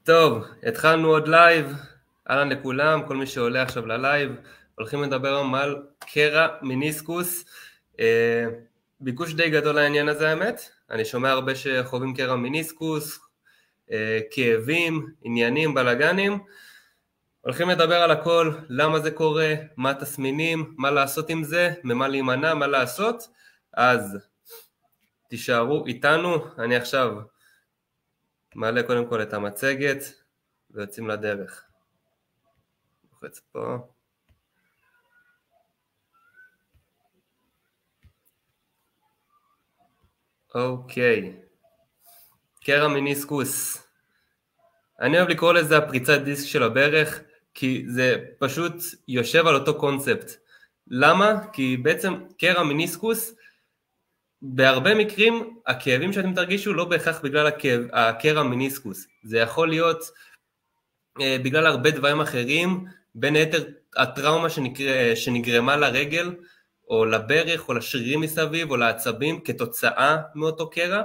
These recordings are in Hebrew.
טוב, התחלנו עוד לייב, אהלן לכולם, כל מי שעולה עכשיו ללייב, הולכים לדבר היום על קרע מיניסקוס, ביקוש די גדול לעניין הזה האמת, אני שומע הרבה שחווים קרע מיניסקוס, כאבים, עניינים, בלגנים, הולכים לדבר על הכל, למה זה קורה, מה התסמינים, מה לעשות עם זה, ממה להימנע, מה לעשות, אז תישארו איתנו, אני עכשיו מעלה קודם כל את המצגת ויוצאים לדרך. לוחץ פה. אוקיי. קרע מיניסקוס. אני אוהב לקרוא לזה הפריצת דיסק של הברך, כי זה פשוט יושב על אותו קונספט. למה? כי בעצם קרע מיניסקוס, בהרבה מקרים הכאבים שאתם תרגישו לא בהכרח בגלל הקרע מיניסקוס. זה יכול להיות בגלל הרבה דברים אחרים, בין היתר הטראומה שנגרמה לרגל, או לברך, או לשרירים מסביב, או לעצבים, כתוצאה מאותו קרע,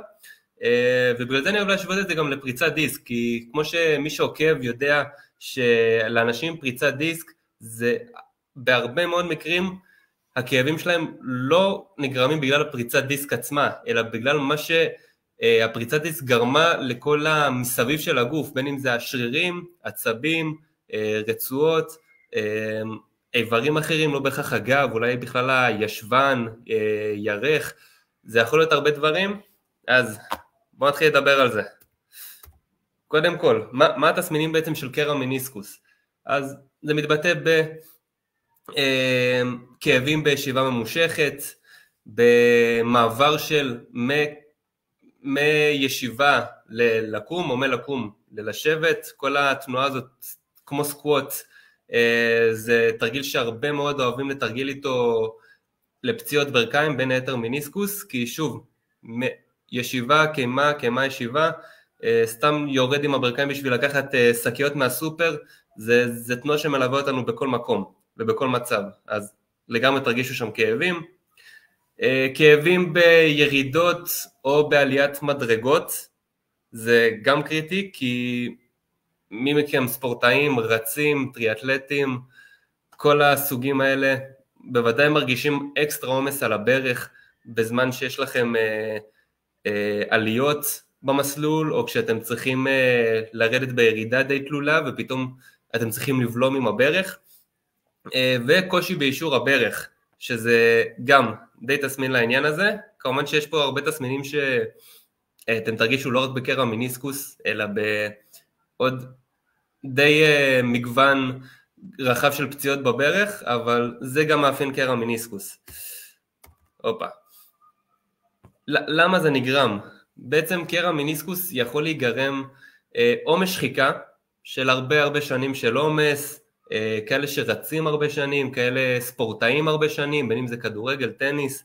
ובגלל זה אני אוהב להשוות את זה גם לפריצת דיסק, כי כמו שמי שעוקב יודע שלאנשים פריצת דיסק, זה בהרבה מאוד מקרים, הכאבים שלהם לא נגרמים בגלל הפריצת דיסק עצמה, אלא בגלל מה שהפריצת דיסק גרמה לכל המסביב של הגוף, בין אם זה השרירים, עצבים, רצועות, איברים אחרים, לא בהכרח הגב, אולי בכלל הישבן, ירך, זה יכול להיות הרבה דברים, אז בואו נתחיל לדבר על זה. קודם כל, מה התסמינים בעצם של קרע מיניסקוס? אז זה מתבטא כאבים בישיבה ממושכת, במעבר של מישיבה ללקום או מלקום ללשבת, כל התנועה הזאת כמו סקווט, זה תרגיל שהרבה מאוד אוהבים לתרגיל איתו לפציעות ברכיים, בין היתר מיניסקוס, כי שוב, ישיבה, קיימה ישיבה, סתם יורד עם הברכיים בשביל לקחת שקיות מהסופר, זה תנועה שמלווה אותנו בכל מקום ובכל מצב, אז לגמרי תרגישו שם כאבים. כאבים בירידות או בעליית מדרגות, זה גם קריטי, כי מי מכם ספורטאים, רצים, טריאטלטים, כל הסוגים האלה, בוודאי מרגישים אקסטרה עומס על הברך, בזמן שיש לכם עליות במסלול, או כשאתם צריכים לרדת בירידה די תלולה, ופתאום אתם צריכים לבלום עם הברך, וקושי באישור הברך, שזה גם די תסמין לעניין הזה, כמובן שיש פה הרבה תסמינים שאתם תרגישו לא רק בקרע מיניסקוס, אלא בעוד די מגוון רחב של פציעות בברך, אבל זה גם מאפיין קרע מיניסקוס. למה זה נגרם? בעצם קרע מיניסקוס יכול להיגרם או משחיקה של הרבה שנים של עומס, כאלה שרצים הרבה שנים, כאלה ספורטאים הרבה שנים, בין אם זה כדורגל, טניס,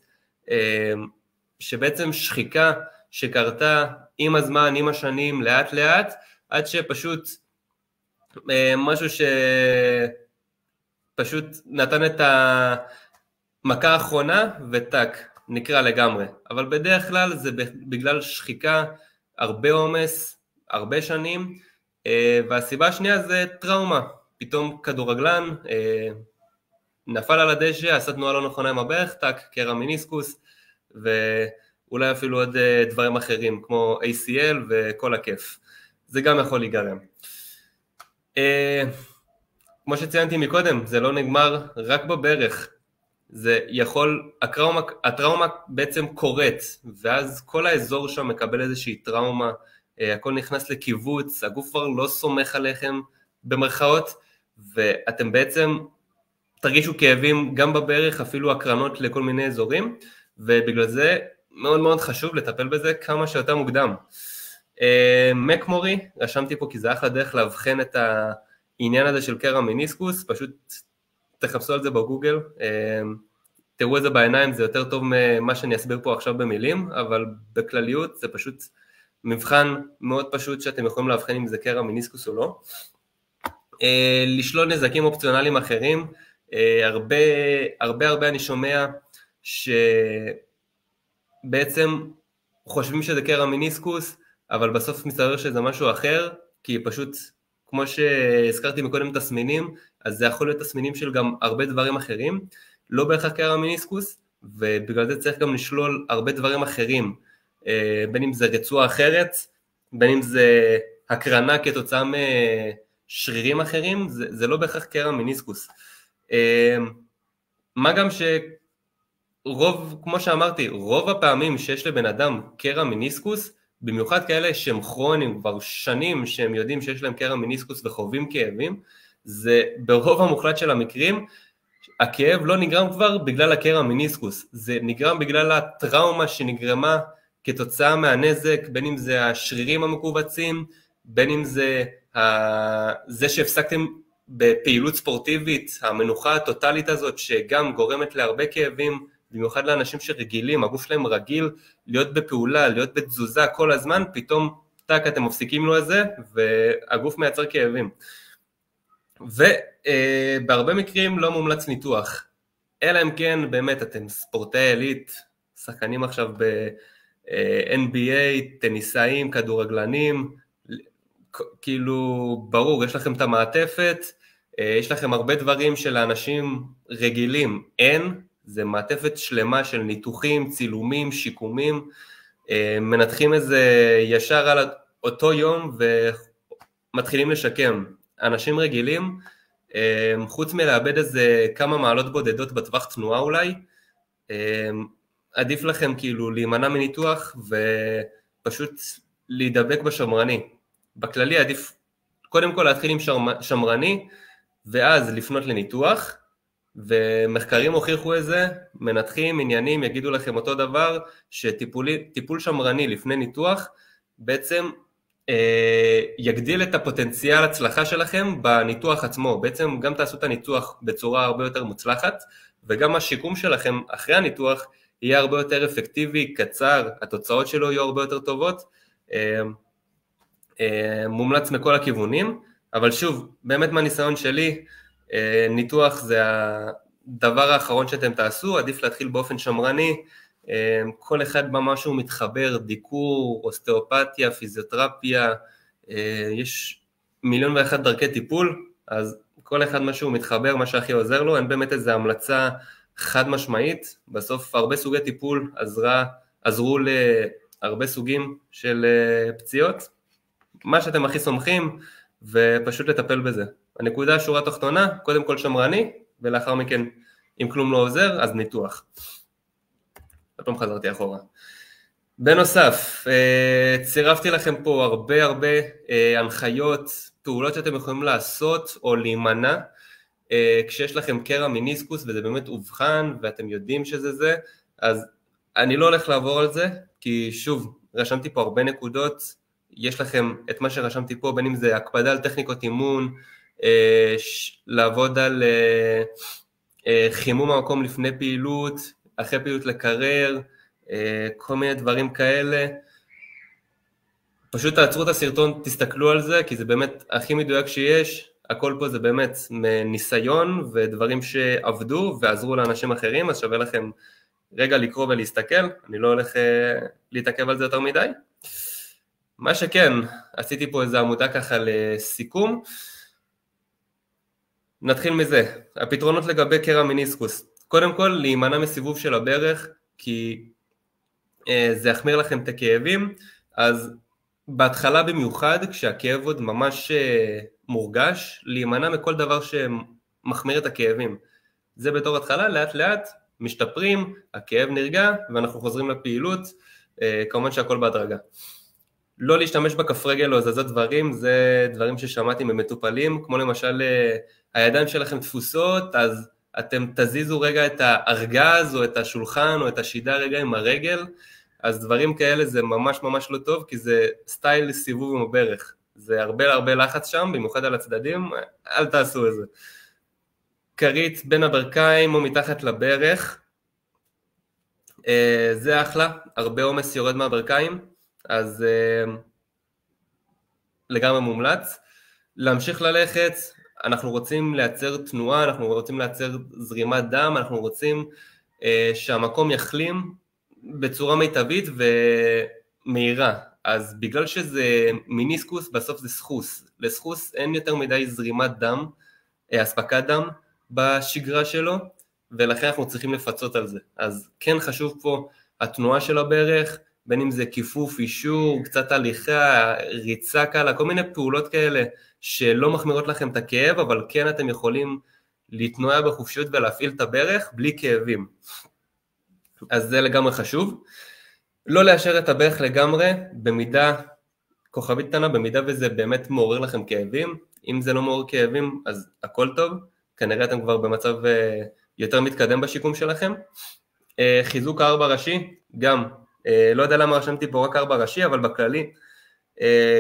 שבעצם שחיקה שקרתה עם הזמן, עם השנים, לאט לאט, עד שפשוט משהו שפשוט נתן את המכה האחרונה וטק, נקרא לגמרי. אבל בדרך כלל זה בגלל שחיקה, הרבה עומס, הרבה שנים, והסיבה השנייה זה טראומה. פתאום כדורגלן נפל על הדשא, עשה תנועה לא נכונה עם הברך, טק, קרע מיניסקוס, ואולי אפילו עוד דברים אחרים, כמו ACL וכל הכיף. זה גם יכול להיגרם. כמו שציינתי מקודם, זה לא נגמר רק בברך. זה יכול, הטראומה בעצם קורית, ואז כל האזור שם מקבל איזושהי טראומה, הכל נכנס לקיבוץ, הגוף כבר לא סומך עליכם במרכאות, ואתם בעצם תרגישו כאבים גם בברך, אפילו הקרנות לכל מיני אזורים, ובגלל זה מאוד מאוד חשוב לטפל בזה כמה שיותר מוקדם. מקמורי, רשמתי פה כי זה אחלה דרך להבחן את העניין הזה של קרע מיניסקוס, פשוט תחפשו על זה בגוגל, תראו את זה בעיניים, זה יותר טוב ממה שאני אסביר פה עכשיו במילים, אבל בכלליות זה פשוט מבחן מאוד פשוט שאתם יכולים להבחן אם זה קרע מיניסקוס או לא. לשלול נזקים אופציונליים אחרים, הרבה אני שומע שבעצם חושבים שזה קרע מיניסקוס, אבל בסוף מסתבר שזה משהו אחר, כי פשוט, כמו שהזכרתי מקודם תסמינים, אז זה יכול להיות תסמינים של גם הרבה דברים אחרים, לא בהכרח קרע מיניסקוס, ובגלל זה צריך גם לשלול הרבה דברים אחרים, בין אם זה רצועה אחרת, בין אם זה הקרנה כתוצאה משרירים אחרים, זה לא בהכרח קרע מיניסקוס. מה גם שרוב, כמו שאמרתי, רוב הפעמים שיש לבן אדם קרע מיניסקוס, במיוחד כאלה שהם כרוניים כבר שנים שהם יודעים שיש להם קרע מיניסקוס וחווים כאבים, זה ברוב המוחלט של המקרים, הכאב לא נגרם כבר בגלל הקרע מיניסקוס, זה נגרם בגלל הטראומה שנגרמה כתוצאה מהנזק, בין אם זה השרירים המקובצים, בין אם זה זה שהפסקתם בפעילות ספורטיבית, המנוחה הטוטלית הזאת שגם גורמת להרבה כאבים, במיוחד לאנשים שרגילים, הגוף שלהם רגיל להיות בפעולה, להיות בתזוזה כל הזמן, פתאום טק אתם מפסיקים לו את זה, והגוף מייצר כאבים. ובהרבה מקרים לא מומלץ ניתוח, אלא אם כן באמת אתם ספורטאי עילית, שחקנים עכשיו ב-NBA, טניסאים, כדורגלנים, כאילו ברור, יש לכם את המעטפת, יש לכם הרבה דברים שלאנשים רגילים אין, זה מעטפת שלמה של ניתוחים, צילומים, שיקומים, מנתחים איזה ישר על אותו יום ומתחילים לשקם. אנשים רגילים, חוץ מלאבד איזה כמה מעלות בודדות בטווח תנועה אולי, עדיף לכם כאילו להימנע מניתוח ופשוט להידבק בשמרני. בכללי עדיף קודם כל להתחיל עם שמרני ואז לפנות לניתוח, ומחקרים הוכיחו את זה, מנתחים, עניינים, יגידו לכם אותו דבר, שטיפול שמרני לפני ניתוח בעצם יגדיל את הפוטנציאל הצלחה שלכם בניתוח עצמו, בעצם גם תעשו את הניתוח בצורה הרבה יותר מוצלחת, וגם השיקום שלכם אחרי הניתוח יהיה הרבה יותר אפקטיבי, קצר, התוצאות שלו יהיו הרבה יותר טובות, מומלץ מכל הכיוונים, אבל שוב, באמת מהניסיון שלי, ניתוח זה הדבר האחרון שאתם תעשו, עדיף להתחיל באופן שמרני, כל אחד במשהו מתחבר, דיקור, אוסטאופתיה, פיזיותרפיה, יש 1,001,000 דרכי טיפול, אז כל אחד משהו מתחבר, מה שהכי עוזר לו, אין באמת איזו המלצה חד משמעית, בסוף הרבה סוגי טיפול עזרו להרבה סוגים של פציעות, מה שאתם הכי סומכים ופשוט לטפל בזה. הנקודה שורה תחתונה, קודם כל שמרני, ולאחר מכן, אם כלום לא עוזר, אז ניתוח. הפעם חזרתי אחורה. בנוסף, צירפתי לכם פה הרבה הנחיות, פעולות שאתם יכולים לעשות או להימנע, כשיש לכם קרע מיניסקוס וזה באמת אובחן ואתם יודעים שזה זה, אז אני לא הולך לעבור על זה, כי שוב, רשמתי פה הרבה נקודות, יש לכם את מה שרשמתי פה, בין אם זה הקפדה על טכניקות אימון, לעבוד על חימום המקום לפני פעילות, אחרי פעילות לקרר, כל מיני דברים כאלה. פשוט תעצרו את הסרטון, תסתכלו על זה, כי זה באמת הכי מדויק שיש, הכל פה זה באמת מניסיון ודברים שעבדו ועזרו לאנשים אחרים, אז שווה לכם רגע לקרוא ולהסתכל, אני לא הולך להתעכב על זה יותר מדי. מה שכן, עשיתי פה איזו עמודה ככה לסיכום, נתחיל מזה, הפתרונות לגבי קרע מיניסקוס, קודם כל להימנע מסיבוב של הברך, כי זה יחמיר לכם את הכאבים, אז בהתחלה במיוחד, כשהכאב עוד ממש מורגש, להימנע מכל דבר שמחמיר את הכאבים, זה בתור התחלה, לאט לאט משתפרים, הכאב נרגע ואנחנו חוזרים לפעילות, כמובן שהכל בהדרגה. לא להשתמש בכף רגל או זזות דברים, זה דברים ששמעתי ממטופלים, כמו למשל הידיים שלכם תפוסות, אז אתם תזיזו רגע את הארגז או את השולחן או את השידה רגע עם הרגל, אז דברים כאלה זה ממש ממש לא טוב, כי זה סטייל סיבוב עם הברך, זה הרבה לחץ שם, במיוחד על הצדדים, אל תעשו את זה. קרית בין הברכיים או מתחת לברך, זה אחלה, הרבה עומס יורד מהברכיים, אז לגמרי מומלץ. להמשיך ללכת, אנחנו רוצים לייצר תנועה, אנחנו רוצים לייצר זרימת דם, אנחנו רוצים שהמקום יחלים בצורה מיטבית ומהירה. אז בגלל שזה מיניסקוס, בסוף זה סחוס. לסחוס אין יותר מדי זרימת דם, אספקת דם בשגרה שלו, ולכן אנחנו צריכים לפצות על זה. אז כן חשוב פה התנועה של הברך, בין אם זה כיפוף, אישור, קצת הליכה, ריצה קלה, כל מיני פעולות כאלה שלא מחמירות לכם את הכאב, אבל כן אתם יכולים להתנוע בחופשיות ולהפעיל את הברך בלי כאבים. אז זה לגמרי חשוב. לא לאשר את הברך לגמרי, במידה, כוכבית קטנה, במידה וזה באמת מעורר לכם כאבים. אם זה לא מעורר כאבים, אז הכל טוב. כנראה אתם כבר במצב יותר מתקדם בשיקום שלכם. חיזוק הארבע ראשי, גם, לא יודע למה רשמתי פה רק ארבע ראשי, אבל בכללי,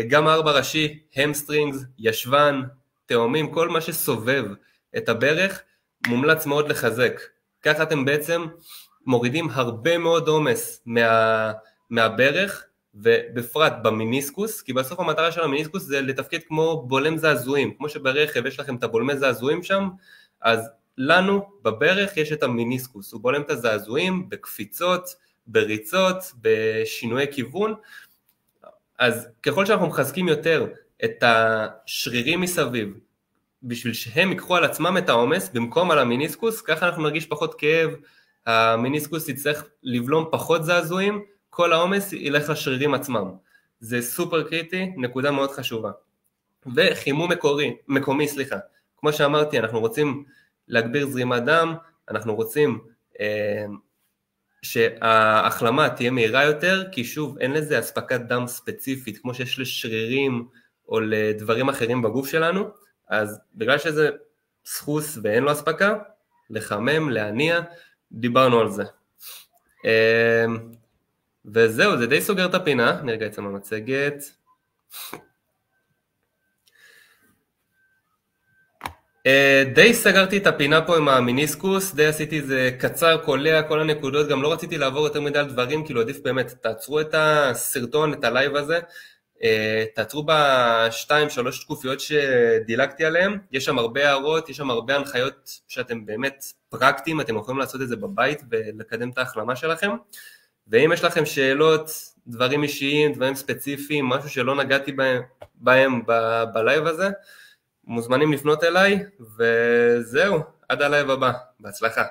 גם הארבע ראשי, המסטרינגס, ישבן, תאומים, כל מה שסובב את הברך, מומלץ מאוד לחזק. ככה אתם בעצם מורידים הרבה מאוד עומס מהברך, ובפרט במיניסקוס, כי בסוף המטרה של המיניסקוס זה לתפקד כמו בולם זעזועים, כמו שברכב יש לכם את הבולמי זעזועים שם, אז לנו בברך יש את המיניסקוס, הוא בולם את הזעזועים בקפיצות, בריצות, בשינויי כיוון, אז ככל שאנחנו מחזקים יותר את השרירים מסביב, בשביל שהם ייקחו על עצמם את העומס במקום על המיניסקוס, ככה אנחנו נרגיש פחות כאב, המיניסקוס יצטרך לבלום פחות זעזועים, כל העומס ילך לשרירים עצמם. זה סופר קריטי, נקודה מאוד חשובה. וחימום מקומי, כמו שאמרתי, אנחנו רוצים להגביר זרימת דם, אנחנו רוצים שההחלמה תהיה מהירה יותר, כי שוב אין לזה אספקת דם ספציפית, כמו שיש לשרירים או לדברים אחרים בגוף שלנו, אז בגלל שזה סחוס ואין לו אספקה, לחמם, להניע, דיברנו על זה. וזהו, זה די סוגר את הפינה, נרגע את זה מהמצגת. די סגרתי את הפינה פה עם המיניסקוס, די עשיתי זה קצר, קולע, כל הנקודות, גם לא רציתי לעבור יותר מדי על דברים, כאילו עדיף באמת, תעצרו את הסרטון, את הלייב הזה, תעצרו ב2-3 שקופיות שדילגתי עליהן, יש שם הרבה הערות, יש שם הרבה הנחיות שאתם באמת פרקטיים, אתם יכולים לעשות את זה בבית ולקדם את ההחלמה שלכם, ואם יש לכם שאלות, דברים אישיים, דברים ספציפיים, משהו שלא נגעתי בהם בלייב הזה, מוזמנים לפנות אליי, וזהו, עד הלייב הבא, בהצלחה.